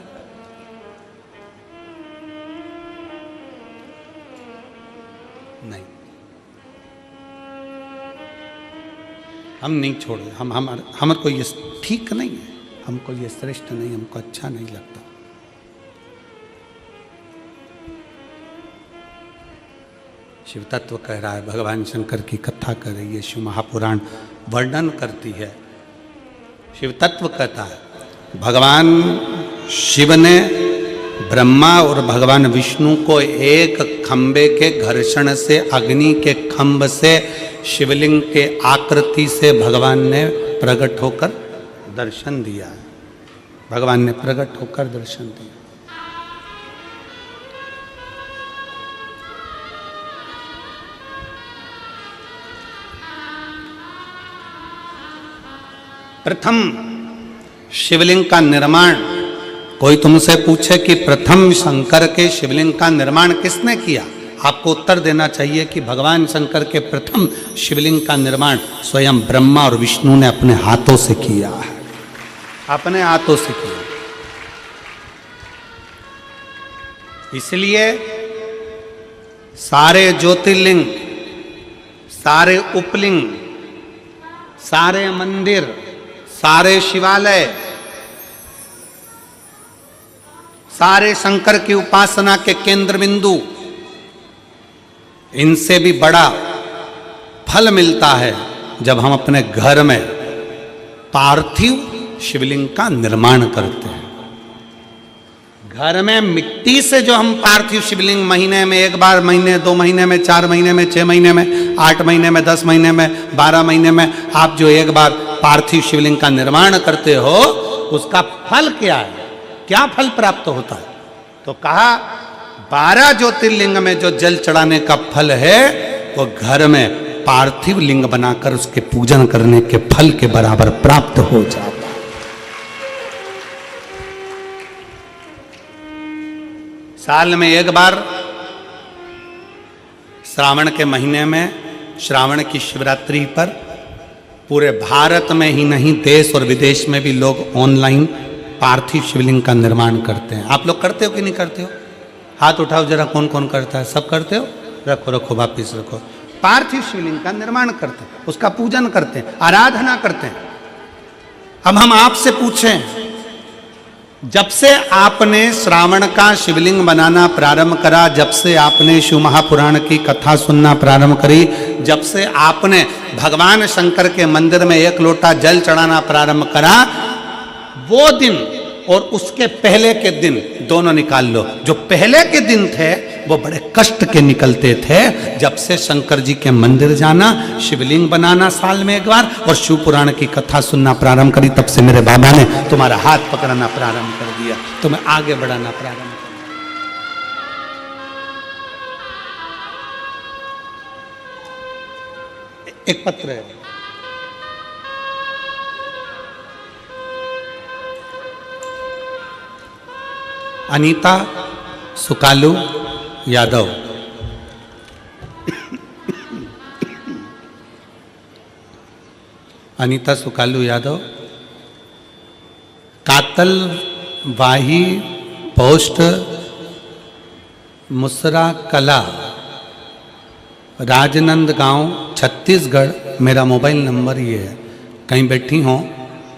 नहीं, हम नहीं छोड़े। हमर को ये ठीक नहीं है, हमको ये श्रेष्ठ नहीं, हमको अच्छा नहीं लगता। शिव तत्व कह रहा है, भगवान शंकर की कथा कर रही है, शिव महापुराण वर्णन करती है। शिव तत्व कहता है, भगवान शिव ने ब्रह्मा और भगवान विष्णु को एक खंबे के घर्षण से, अग्नि के खंभ से, शिवलिंग के आकृति से भगवान ने प्रकट होकर दर्शन दिया। भगवान ने प्रकट होकर दर्शन दिया। प्रथम शिवलिंग का निर्माण, कोई तुमसे पूछे कि प्रथम शंकर के शिवलिंग का निर्माण किसने किया, आपको उत्तर देना चाहिए कि भगवान शंकर के प्रथम शिवलिंग का निर्माण स्वयं ब्रह्मा और विष्णु ने अपने हाथों से किया है, अपने हाथों से किया। इसलिए सारे ज्योतिर्लिंग, सारे उपलिंग, सारे मंदिर, सारे शिवालय, सारे शंकर की उपासना के केंद्र बिंदु, इनसे भी बड़ा फल मिलता है जब हम अपने घर में पार्थिव शिवलिंग का निर्माण करते हैं। घर में मिट्टी से जो हम पार्थिव शिवलिंग महीने में एक बार, महीने 2 महीने में, 4 महीने में, 6 महीने में, 8 महीने में, 10 महीने में, 12 महीने में आप जो एक बार पार्थिव शिवलिंग का निर्माण करते हो, उसका फल क्या है, क्या फल प्राप्त होता है? तो कहा 12 ज्योतिर्लिंग में जो जल चढ़ाने का फल है वो घर में पार्थिव लिंग बनाकर उसके पूजन करने के फल के बराबर प्राप्त हो जाता है। साल में एक बार श्रावण के महीने में, श्रावण की शिवरात्रि पर पूरे भारत में ही नहीं, देश और विदेश में भी लोग ऑनलाइन पार्थिव शिवलिंग का निर्माण करते हैं। आप लोग करते हो कि नहीं करते हो? हाथ उठाओ जरा, कौन कौन करता है? सब करते हो? रखो रखो, वापिस रखो। पार्थिव शिवलिंग का निर्माण करते हैं, उसका पूजन करते हैं, आराधना करते हैं। अब हम आपसे पूछें जब से आपने श्रावण का शिवलिंग बनाना प्रारंभ करा, जब से आपने शिव महापुराण की कथा सुनना प्रारंभ करी, जब से आपने भगवान शंकर के मंदिर में एक लोटा जल चढ़ाना प्रारंभ करा, वो दिन और उसके पहले के दिन दोनों निकाल लो। जो पहले के दिन थे वो बड़े कष्ट के निकलते थे। जब से शंकर जी के मंदिर जाना, शिवलिंग बनाना साल में एक बार और शिव पुराण की कथा सुनना प्रारंभ करी, तब से मेरे बाबा ने तुम्हारा हाथ पकड़ना प्रारंभ कर दिया, तुम्हें आगे बढ़ाना प्रारंभ कर दिया। एक पत्र है, अनीता सुकालू यादव। अनीता सुकालू यादव, कातल वाही पोस्ट मुसरा कला, राजनंद गांव, छत्तीसगढ़। मेरा मोबाइल नंबर ये है, कहीं बैठी हो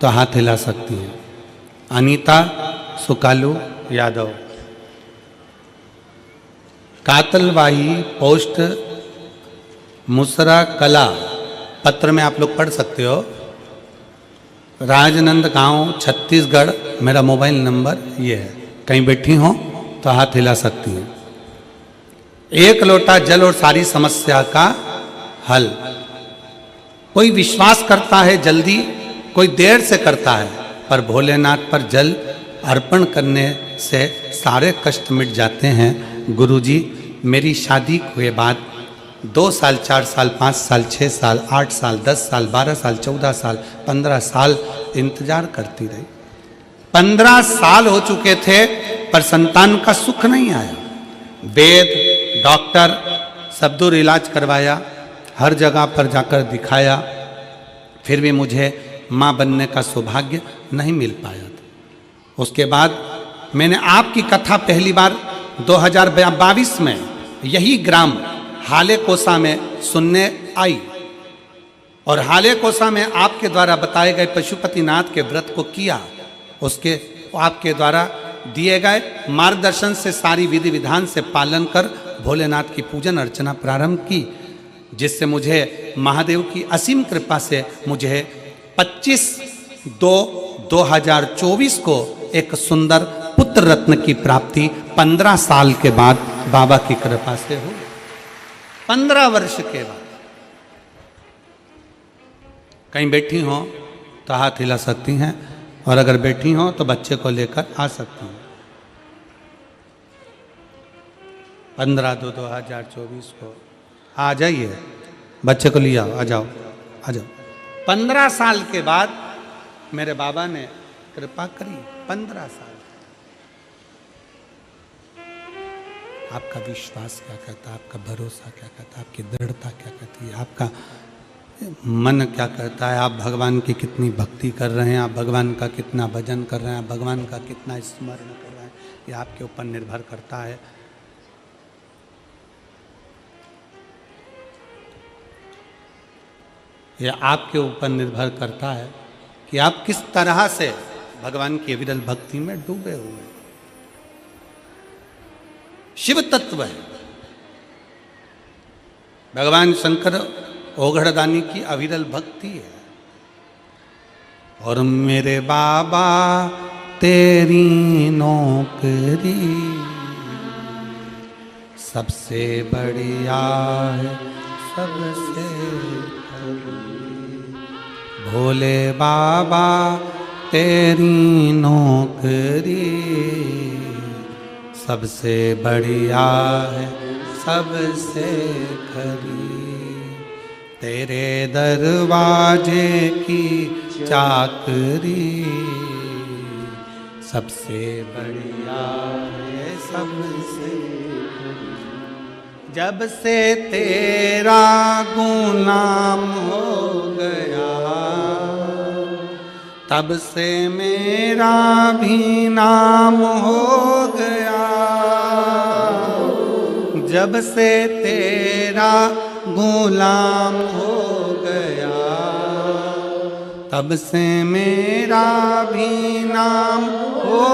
तो हाथ हिला सकती हैं। अनीता सुकालू यादव, कातलवाही पोस्ट मुसरा कला, पत्र में आप लोग पढ़ सकते हो, राजनंद गांव, छत्तीसगढ़। मेरा मोबाइल नंबर ये है, कहीं बैठी हो तो हाथ हिला सकती हैं। एक लोटा जल और सारी समस्या का हल। कोई विश्वास करता है जल्दी, कोई देर से करता है, पर भोलेनाथ पर जल अर्पण करने से सारे कष्ट मिट जाते हैं। गुरुजी, मेरी शादी हुए बाद 2 साल, 4 साल, 5 साल, 6 साल, 8 साल, 10 साल, 12 साल, 14 साल, 15 साल इंतजार करती रही। 15 साल हो चुके थे पर संतान का सुख नहीं आया। वेद, डॉक्टर सब दूर इलाज करवाया, हर जगह पर जाकर दिखाया, फिर भी मुझे माँ बनने का सौभाग्य नहीं मिल पाया था। उसके बाद मैंने आपकी कथा पहली बार 2022 में यही ग्राम हाले कोसा में सुनने आई, और हाले कोसा में आपके द्वारा बताए गए पशुपतिनाथ के व्रत को किया। उसके आपके द्वारा दिए गए मार्गदर्शन से सारी विधि विधान से पालन कर भोलेनाथ की पूजन अर्चना प्रारंभ की, जिससे मुझे महादेव की असीम कृपा से मुझे 25/2/2024 को एक सुंदर पुत्र रत्न की प्राप्ति 15 साल के बाद बाबा की कृपा से हो। 15 वर्ष के बाद। कहीं बैठी हो तो हाथ हिला सकती हैं, और अगर बैठी हो तो बच्चे को लेकर आ सकती हैं। 15/2/2024 को आ जाइए, बच्चे को ले आओ, आ जाओ, आ जाओ। 15 साल के बाद मेरे बाबा ने कृपा करी। 15 साल। आपका विश्वास क्या कहता है, आपका भरोसा क्या कहता है, आपकी दृढ़ता क्या कहती है, आपका मन क्या कहता है, आप भगवान की कितनी भक्ति कर रहे हैं, आप भगवान का कितना भजन कर रहे हैं, आप भगवान का कितना स्मरण कर रहे हैं, ये आपके ऊपर निर्भर करता है। यह आपके ऊपर निर्भर करता है कि आप किस तरह से भगवान की विरल भक्ति में डूबे हुए हैं। शिव तत्व है। भगवान शंकर ओघड़दानी की अविरल भक्ति है। और मेरे बाबा तेरी नौकरी सबसे बढ़िया है, सबसे भोले बाबा तेरी नौकरी सबसे बढ़िया है, सबसे खरी। तेरे दरवाजे की चाकरी सबसे बढ़िया है, सबसे खरी। जब से तेरा गुलाम हो गया, तब से मेरा भी नाम हो गया। जब से तेरा गुलाम हो गया, तब से मेरा भी नाम हो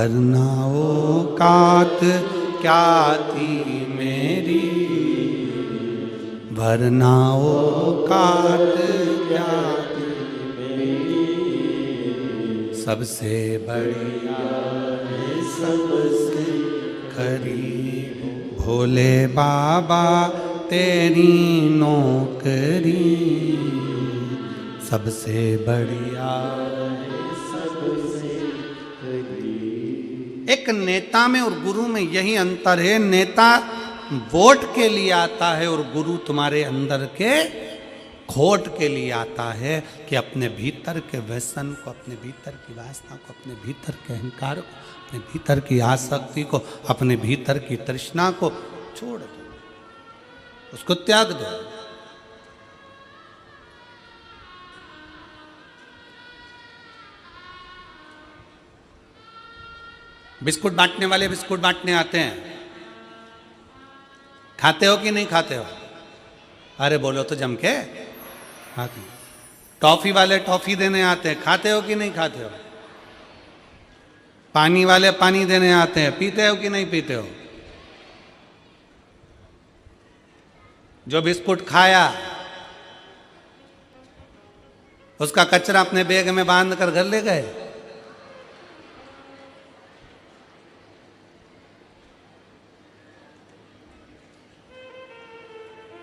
वरना औकात क्या थी मेरी, वरना औकात क्या थी मेरी, सबसे बढ़िया है सबसे करीब भोले बाबा तेरी नौकरी, सबसे बढ़िया है सबसे करीब। एक नेता में और गुरु में यही अंतर है, नेता वोट के लिए आता है और गुरु तुम्हारे अंदर के खोट के लिए आता है कि अपने भीतर के व्यसन को, अपने भीतर की वासना को, अपने भीतर के अहंकार को, अपने भीतर की आसक्ति को, अपने भीतर की तृष्णा को छोड़ दो, उसको त्याग दो। बिस्कुट बांटने वाले बिस्कुट बांटने आते हैं, खाते हो कि नहीं खाते हो? अरे बोलो तो जम के खाते। टॉफी वाले टॉफी देने आते हैं, खाते हो कि नहीं खाते हो? पानी वाले पानी देने आते हैं, पीते हो कि नहीं पीते हो? जो बिस्कुट खाया उसका कचरा अपने बैग में बांध कर घर ले गए।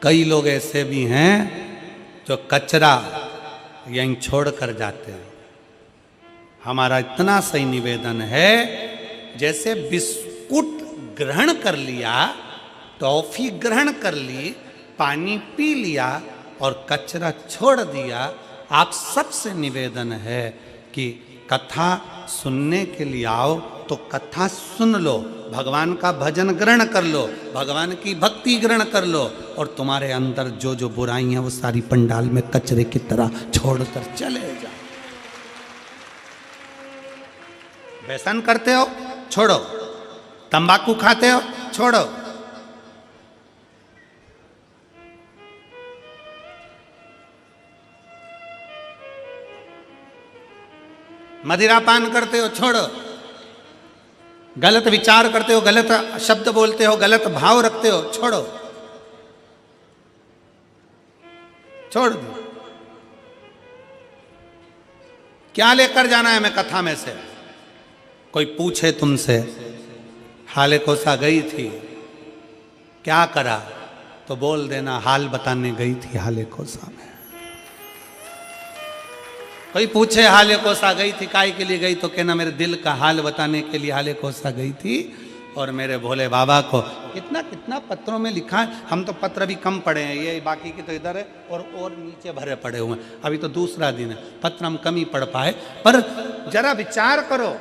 कई लोग ऐसे भी हैं जो कचरा यहीं छोड़ कर जाते हैं। हमारा इतना सही निवेदन है, जैसे बिस्कुट ग्रहण कर लिया, टॉफी ग्रहण कर ली, पानी पी लिया और कचरा छोड़ दिया, आप सबसे निवेदन है कि कथा सुनने के लिए आओ तो कथा सुन लो, भगवान का भजन ग्रहण कर लो, भगवान की भक्ति ग्रहण कर लो, और तुम्हारे अंदर जो जो बुराइयां वो सारी पंडाल में कचरे की तरह छोड़कर चले जाओ। व्यसन करते हो छोड़ो, तंबाकू खाते हो छोड़ो, मदिरा पान करते हो छोड़ो, गलत विचार करते हो, गलत शब्द बोलते हो, गलत भाव रखते हो छोड़ो, छोड़ दो। क्या लेकर जाना है हमें कथा में से? कोई पूछे तुमसे हाले कोसा गई थी, क्या करा? तो बोल देना हाल बताने गई थी हाले कोसा में। कोई पूछे हाले कोसा गई थी, काय के लिए गई? तो कहना मेरे दिल का हाल बताने के लिए हाले कोसा गई थी, और मेरे भोले बाबा को। कितना कितना पत्रों में लिखा है, हम तो पत्र भी कम पढ़े हैं, ये बाकी की तो इधर है और नीचे भरे पड़े हुए हैं। अभी तो दूसरा दिन है, पत्र हम कम ही पढ़ पाए, पर जरा विचार करो।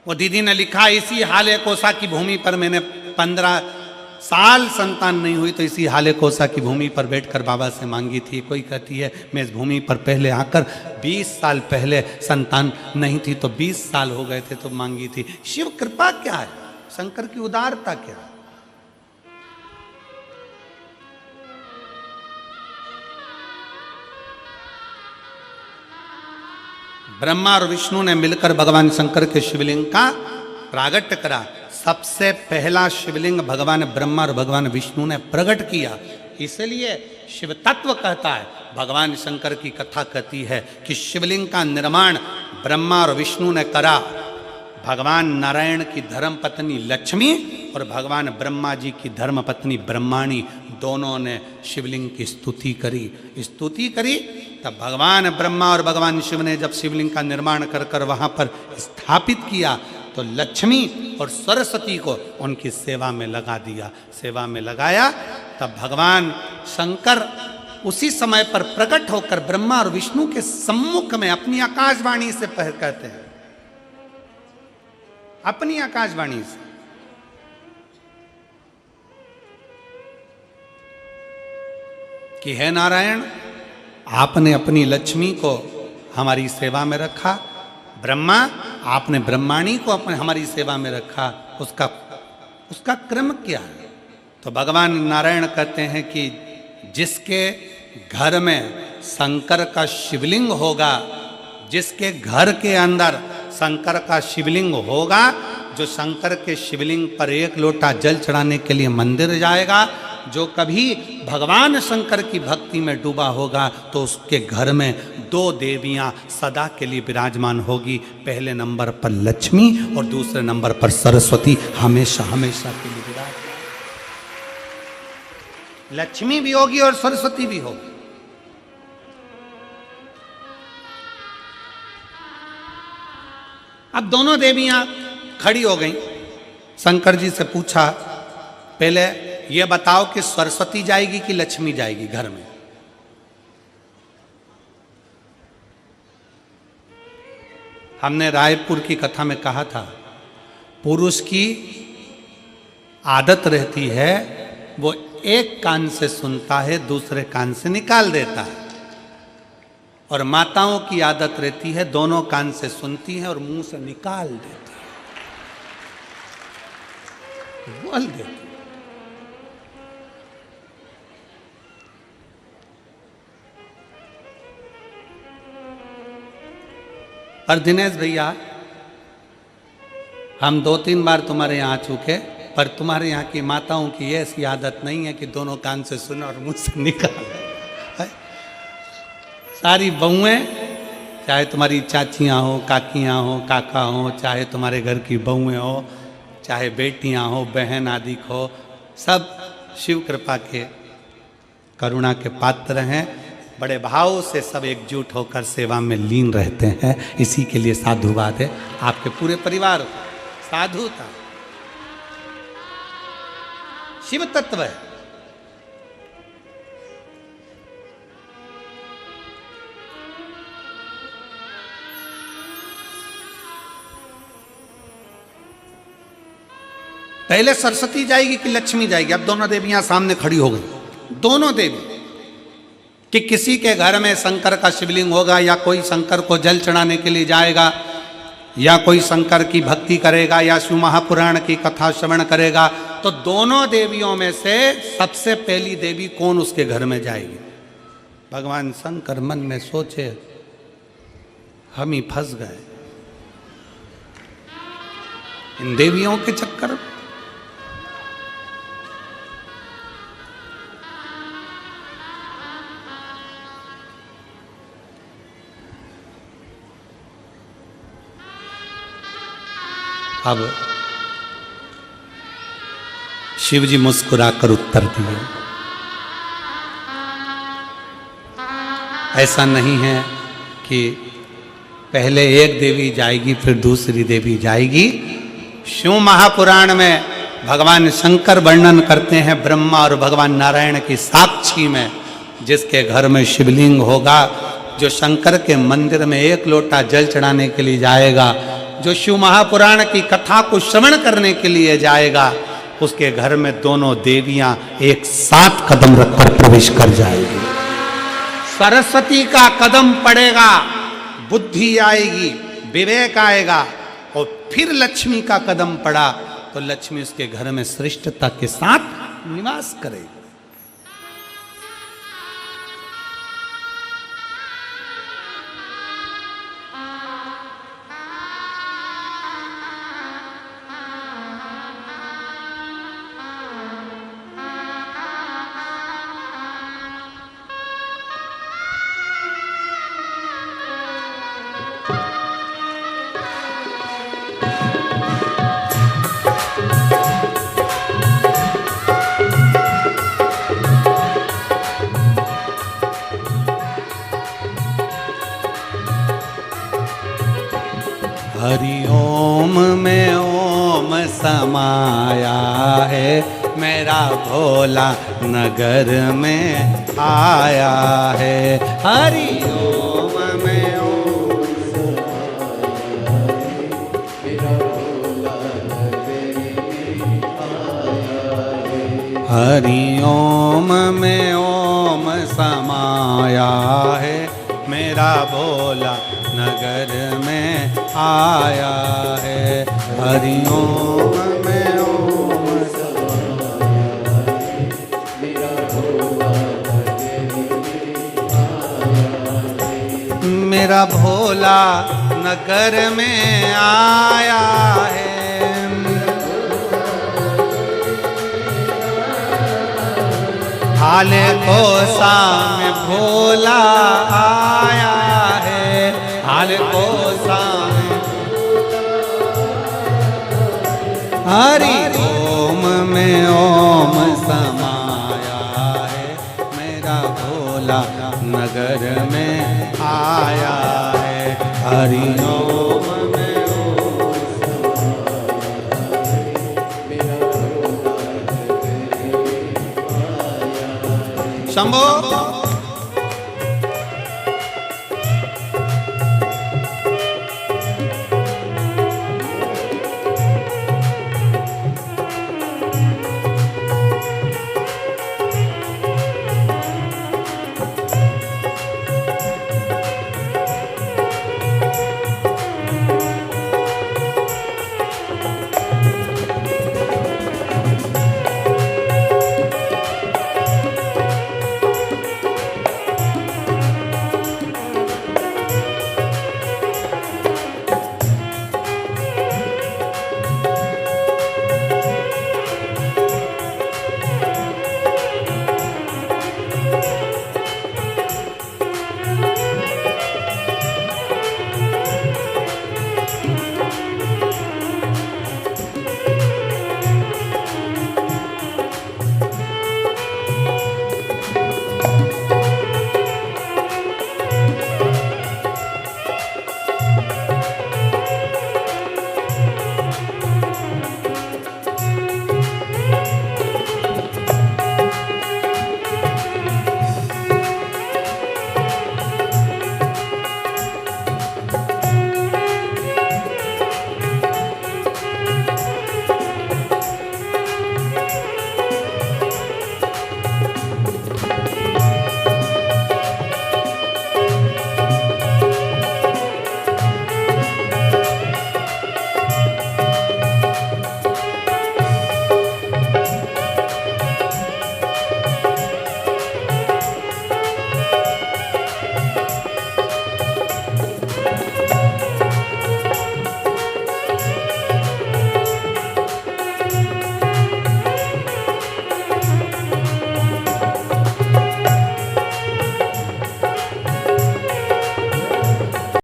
वो दीदी ने लिखा, इसी हाले कोसा की भूमि पर मैंने 15 साल संतान नहीं हुई, तो इसी हाले कोसा की भूमि पर बैठकर बाबा से मांगी थी। कोई कहती है मैं इस भूमि पर पहले आकर 20 साल पहले संतान नहीं थी, तो 20 साल हो गए थे तो मांगी थी। शिव कृपा क्या है, शंकर की उदारता क्या है? ब्रह्मा और विष्णु ने मिलकर भगवान शंकर के शिवलिंग का प्रागट्य करा। सबसे पहला शिवलिंग भगवान ब्रह्मा और भगवान विष्णु ने प्रकट किया, इसलिए शिव तत्व कहता है। भगवान शंकर की कथा कहती है कि शिवलिंग का निर्माण ब्रह्मा और विष्णु ने करा। भगवान नारायण की धर्म पत्नी लक्ष्मी और भगवान ब्रह्मा जी की धर्म पत्नी ब्रह्माणी, दोनों ने शिवलिंग की स्तुति करी। तब भगवान ब्रह्मा और भगवान शिव ने जब शिवलिंग का निर्माण कर कर वहाँ पर स्थापित किया, तो लक्ष्मी और सरस्वती को उनकी सेवा में लगा दिया। सेवा में लगाया, तब भगवान शंकर उसी समय पर प्रकट होकर ब्रह्मा और विष्णु के सम्मुख में अपनी आकाशवाणी से कहते हैं, अपनी आकाशवाणी से, कि हे नारायण, आपने अपनी लक्ष्मी को हमारी सेवा में रखा, ब्रह्मा आपने ब्रह्माणी को अपने हमारी सेवा में रखा, उसका क्रम क्या है? तो भगवान नारायण कहते हैं कि जिसके घर में शंकर का शिवलिंग होगा, जिसके घर के अंदर शंकर का शिवलिंग होगा, जो शंकर के शिवलिंग पर 1 लोटा जल चढ़ाने के लिए मंदिर जाएगा, जो कभी भगवान शंकर की भक्ति में डूबा होगा, तो उसके घर में 2 देवियां सदा के लिए विराजमान होगी। पहले नंबर पर लक्ष्मी और दूसरे नंबर पर सरस्वती, हमेशा हमेशा के लिए विराजमान। लक्ष्मी भी होगी और सरस्वती भी होगी। अब दोनों देवियां खड़ी हो गईं। शंकर जी से पूछा, पहले ये बताओ कि सरस्वती जाएगी कि लक्ष्मी जाएगी घर में? हमने रायपुर की कथा में कहा था, पुरुष की आदत रहती है वो एक कान से सुनता है, दूसरे कान से निकाल देता है, और माताओं की आदत रहती है दोनों कान से सुनती है और मुंह से निकाल देती है, बोल देती है। और दिनेश भैया, हम 2-3 बार तुम्हारे यहाँ आ चुके, पर तुम्हारे यहाँ की माताओं की ऐसी आदत नहीं है कि दोनों कान से सुने और मुंह से निकाले। सारी बहुएं, चाहे तुम्हारी चाचियाँ हो, काकियाँ हो, काका हो, चाहे तुम्हारे घर की बहुएं हो, चाहे बेटियाँ हो, बहन आदि हो, सब शिव कृपा के करुणा के पात्र हैं। बड़े भाव से सब एकजुट होकर सेवा में लीन रहते हैं। इसी के लिए साधुवाद है। आपके पूरे परिवार साधु था, शिव तत्व है। पहले सरस्वती जाएगी कि लक्ष्मी जाएगी? अब दोनों देवियां सामने खड़ी हो गई। दोनों देवी कि किसी के घर में शंकर का शिवलिंग होगा, या कोई शंकर को जल चढ़ाने के लिए जाएगा, या कोई शंकर की भक्ति करेगा, या शिव महापुराण की कथा श्रवण करेगा, तो दोनों देवियों में से सबसे पहली देवी कौन उसके घर में जाएगी? भगवान शंकर मन में सोचे, हम ही फंस गए इन देवियों के चक्कर में। अब शिव जी मुस्कुराकर उत्तर दिए, ऐसा नहीं है कि पहले एक देवी जाएगी फिर दूसरी देवी जाएगी। शिव महापुराण में भगवान शंकर वर्णन करते हैं ब्रह्मा और भगवान नारायण की साक्षी में, जिसके घर में शिवलिंग होगा, जो शंकर के मंदिर में 1 लोटा जल चढ़ाने के लिए जाएगा, जो शिव महापुराण की कथा को श्रवण करने के लिए जाएगा, उसके घर में दोनों देवियां एक साथ कदम रखकर प्रवेश कर जाएगी। सरस्वती का कदम पड़ेगा, बुद्धि आएगी, विवेक आएगा, और फिर लक्ष्मी का कदम पड़ा तो लक्ष्मी उसके घर में श्रेष्ठता के साथ निवास करेगी। हरि ओम में ओम समाया है, मेरा भोला नगर में आया है। हरि ओम में ओम समाया है, मेरा भोला नगर में आया है। हरि ओम में ओम समाया है, मेरा भोला नगर में आया है। हरि ओम में ओम समाया है, मेरा भोला नगर में आया है। मेरा भोला नगर में आया है। हाले कोसा में भोला आया है, हाले कोसा में हरि ओम में ओम समाया है, मेरा भोला नगर में आया है। हरि ओम में ओम समाया है, मेरा भोला नगर में आया है। शंभो